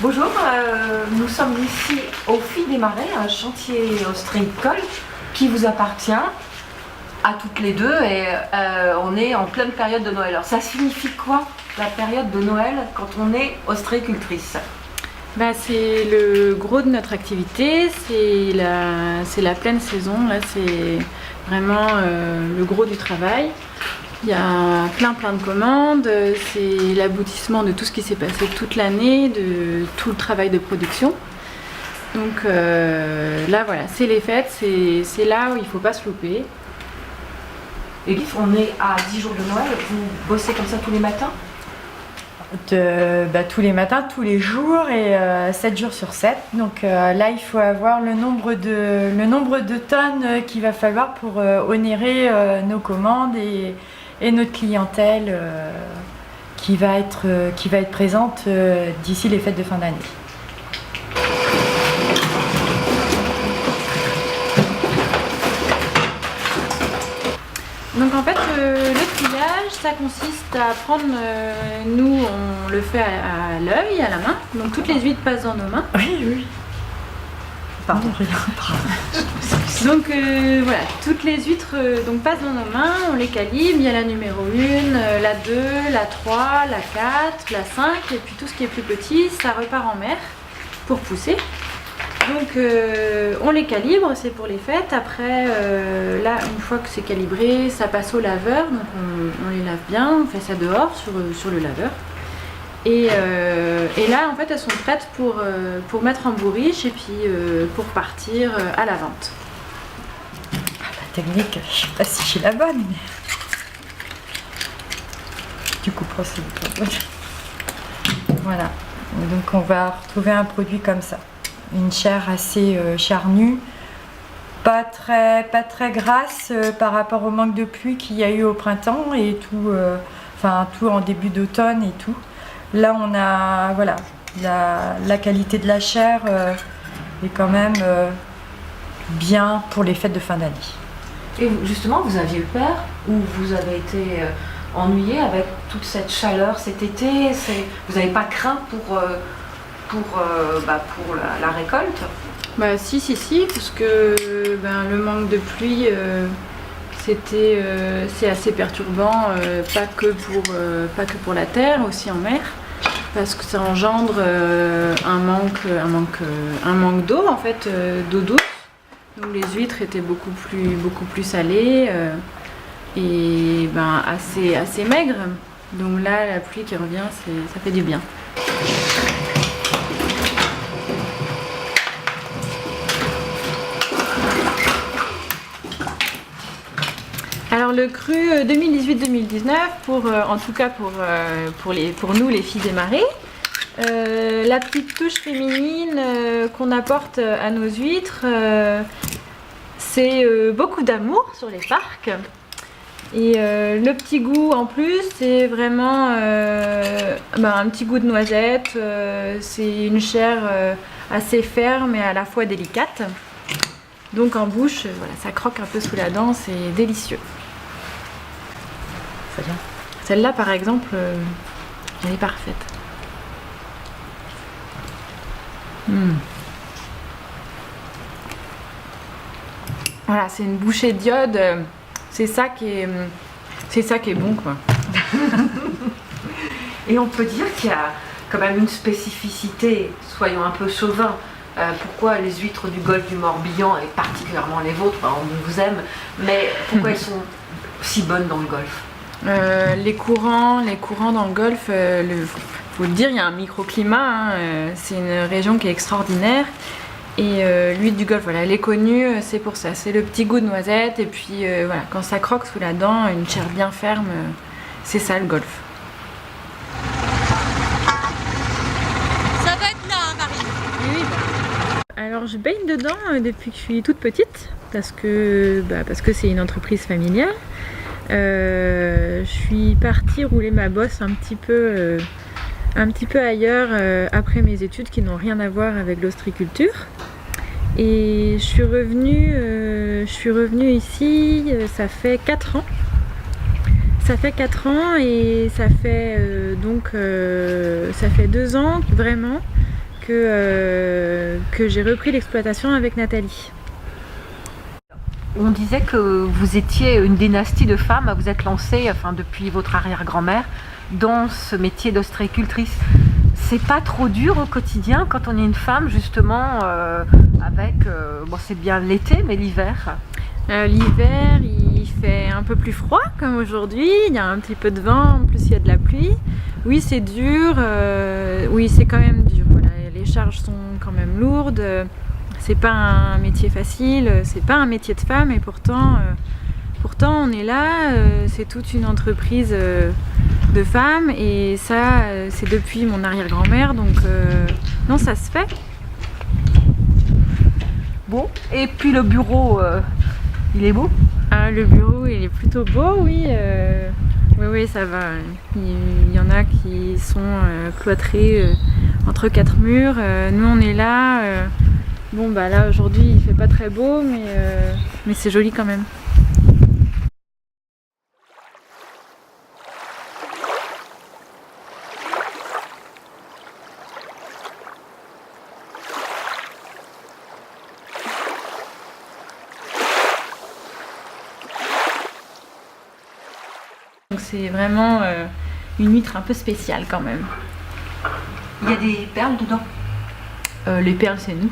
Bonjour, nous sommes ici au Filles des Marais, un chantier ostréicole qui vous appartient à toutes les deux et on est en pleine période de Noël. Alors ça signifie quoi la période de Noël quand on est ostréicultrice? C'est le gros de notre activité, c'est la pleine saison, là c'est vraiment le gros du travail. Il y a plein de commandes, c'est l'aboutissement de tout ce qui s'est passé toute l'année, de tout le travail de production. Donc là voilà, c'est les fêtes, c'est là où il ne faut pas se louper. Et on est à 10 jours de Noël, vous bossez comme ça tous les matins? Tous les matins, tous les jours et 7 jours sur 7. Donc là, il faut avoir le nombre de tonnes qu'il va falloir pour honorer nos commandes et notre clientèle qui va être présente d'ici les fêtes de fin d'année. Donc en fait, le triage, ça consiste à prendre, nous on le fait à l'œil, à la main, donc toutes les huîtres passent dans nos mains. Oui. Pardon, rien. Donc voilà, toutes les huîtres passent dans nos mains, on les calibre, il y a la numéro 1, la 2, la 3, la 4, la 5, et puis tout ce qui est plus petit, ça repart en mer pour pousser. Donc on les calibre, c'est pour les fêtes. Après, là, une fois que c'est calibré, ça passe au laveur. Donc on les lave bien, on fait ça dehors sur le laveur. Et là, en fait, elles sont prêtes pour mettre en bourriche et puis pour partir à la vente. La technique, je sais pas si j'ai la bonne, mais du coup, procédé. Voilà. Donc on va retrouver un produit comme ça. Une chair assez charnue, pas très grasse par rapport au manque de pluie qu'il y a eu au printemps et tout, tout en début d'automne et tout. Là on a la qualité de la chair est quand même bien pour les fêtes de fin d'année. Et justement, vous aviez eu peur ou vous avez été ennuyé avec toute cette chaleur cet été? Vous n'avez pas craint pour la récolte? Si, parce que le manque de pluie, c'est assez perturbant, pas que pour la terre, aussi en mer, parce que ça engendre un manque d'eau, en fait, d'eau douce. Donc les huîtres étaient beaucoup plus salées et assez maigres. Donc là, la pluie qui revient, ça fait du bien. Alors le cru 2018-2019, en tout cas pour nous les filles des marais, la petite touche féminine qu'on apporte à nos huîtres, c'est beaucoup d'amour sur les parcs. Et le petit goût en plus, c'est vraiment un petit goût de noisette, c'est une chair assez ferme et à la fois délicate. Donc en bouche, ça croque un peu sous la dent, c'est délicieux. Celle-là par exemple, elle est parfaite. Voilà, c'est une bouchée d'iode, c'est ça qui est bon quoi. Et on peut dire qu'il y a quand même une spécificité, soyons un peu chauvins. Pourquoi les huîtres du golfe du Morbihan, et particulièrement les vôtres, on vous aime, mais pourquoi elles sont si bonnes dans le golfe? Les courants dans le golfe, faut le dire, il y a un microclimat, c'est une région qui est extraordinaire. Et l'huître du golfe, elle est connue, c'est pour ça, c'est le petit goût de noisette, et puis quand ça croque sous la dent, une chair bien ferme, c'est ça le golfe. Alors je baigne dedans depuis que je suis toute petite parce que c'est une entreprise familiale. Je suis partie rouler ma bosse un petit peu ailleurs après mes études qui n'ont rien à voir avec l'ostréiculture. Et je suis revenue ici, ça fait 4 ans. Ça fait 4 ans et ça fait 2 ans vraiment que j'ai repris l'exploitation avec Nathalie. On disait que vous étiez une dynastie de femmes à vous être lancée, enfin depuis votre arrière-grand-mère, dans ce métier d'ostréicultrice. C'est pas trop dur au quotidien quand on est une femme justement avec, bon c'est bien l'été, mais l'hiver? L'hiver, il fait un peu plus froid comme aujourd'hui, il y a un petit peu de vent, en plus il y a de la pluie. Oui, c'est dur, oui, c'est quand même dur. Voilà. Les charges sont quand même lourdes, c'est pas un métier facile, c'est pas un métier de femme, et pourtant on est là, c'est toute une entreprise de femmes, et ça, c'est depuis mon arrière-grand-mère, donc non, ça se fait. Bon, et puis le bureau, il est beau? Ah, le bureau, il est plutôt beau, oui. Oui, ça va. Il y en a qui sont cloîtrés entre 4 murs. Nous, on est là. Bon, bah là, aujourd'hui, il fait pas très beau, mais c'est joli quand même. Donc c'est vraiment une huître un peu spéciale quand même. Il y a des perles dedans? Les perles, c'est nous.